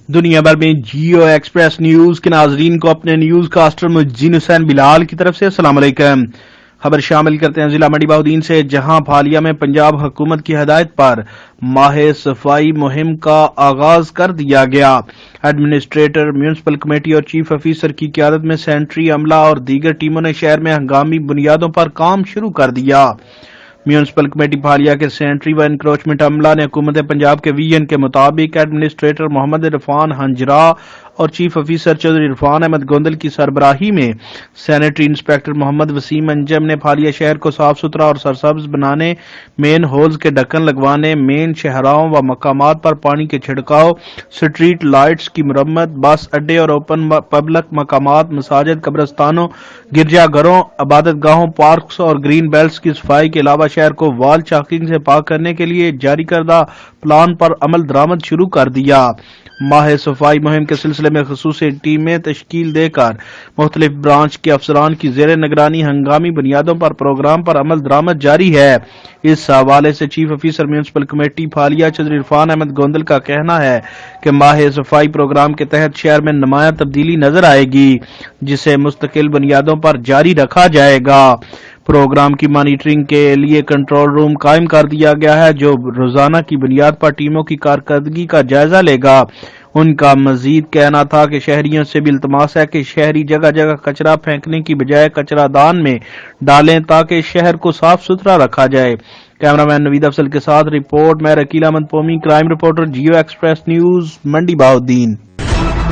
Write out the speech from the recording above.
دنیا بھر میں جیو ایکسپریس نیوز کے ناظرین کو اپنے نیوز کاسٹر مجین حسین بلال کی طرف سے السلام علیکم۔ خبر شامل کرتے ہیں ضلع منڈی بہاؤدین سے، جہاں بھالیا میں پنجاب حکومت کی ہدایت پر ماہ صفائی مہم کا آغاز کر دیا گیا۔ ایڈمنسٹریٹر، میونسپل کمیٹی اور چیف آفیسر کی قیادت میں سینٹری عملہ اور دیگر ٹیموں نے شہر میں ہنگامی بنیادوں پر کام شروع کر دیا۔ میونسپل کمیٹی بھالیا کے سینٹری و انکروچمنٹ عملہ نے حکومت پنجاب کے ویژن کے مطابق ایڈمنسٹریٹر محمد عرفان ہنجرا اور چیف آفیسر چودھری عرفان احمد گوندل کی سربراہی میں سینیٹری انسپیکٹر محمد وسیم انجم نے بھالیا شہر کو صاف ستھرا اور سرسبز بنانے، مین ہولز کے ڈھکن لگوانے، مین شاہراہوں و مقامات پر پانی کے چھڑکاؤ، سٹریٹ لائٹس کی مرمت، بس اڈے اور اوپن پبلک مقامات، مساجد، قبرستانوں، گرجا گھروں، عبادت گاہوں، پارکس اور گرین بیلٹس کی صفائی کے علاوہ شہر کو وال چاکنگ سے پاک کرنے کے لیے جاری کردہ پلان پر عمل درآمد شروع کر دیا۔ ماہ صفائی مہم کے سلسلے میں خصوصی ٹیمیں تشکیل دے کر مختلف برانچ کے افسران کی زیر نگرانی ہنگامی بنیادوں پر پروگرام پر عمل درآمد جاری ہے۔ اس حوالے سے chief officer municipal committee Phalia Chaudhry Irfan Ahmed Gondal کا کہنا ہے کہ ماہ صفائی پروگرام کے تحت شہر میں نمایاں تبدیلی نظر آئے گی، جسے مستقل بنیادوں پر جاری رکھا جائے گا۔ پروگرام کی مانیٹرنگ کے لیے کنٹرول روم قائم کر دیا گیا ہے، جو روزانہ کی بنیاد پر ٹیموں کی کارکردگی کا جائزہ لے گا۔ ان کا مزید کہنا تھا کہ شہریوں سے بھی التماس ہے کہ شہری جگہ جگہ کچرا پھینکنے کی بجائے کچرا دان میں ڈالیں تاکہ شہر کو صاف ستھرا رکھا جائے۔ کیمرامین نوید افضل کے ساتھ رپورٹ میں رکیل Ahmed Pomi, crime reporter, Geo Express News, Mandi Bahauddin.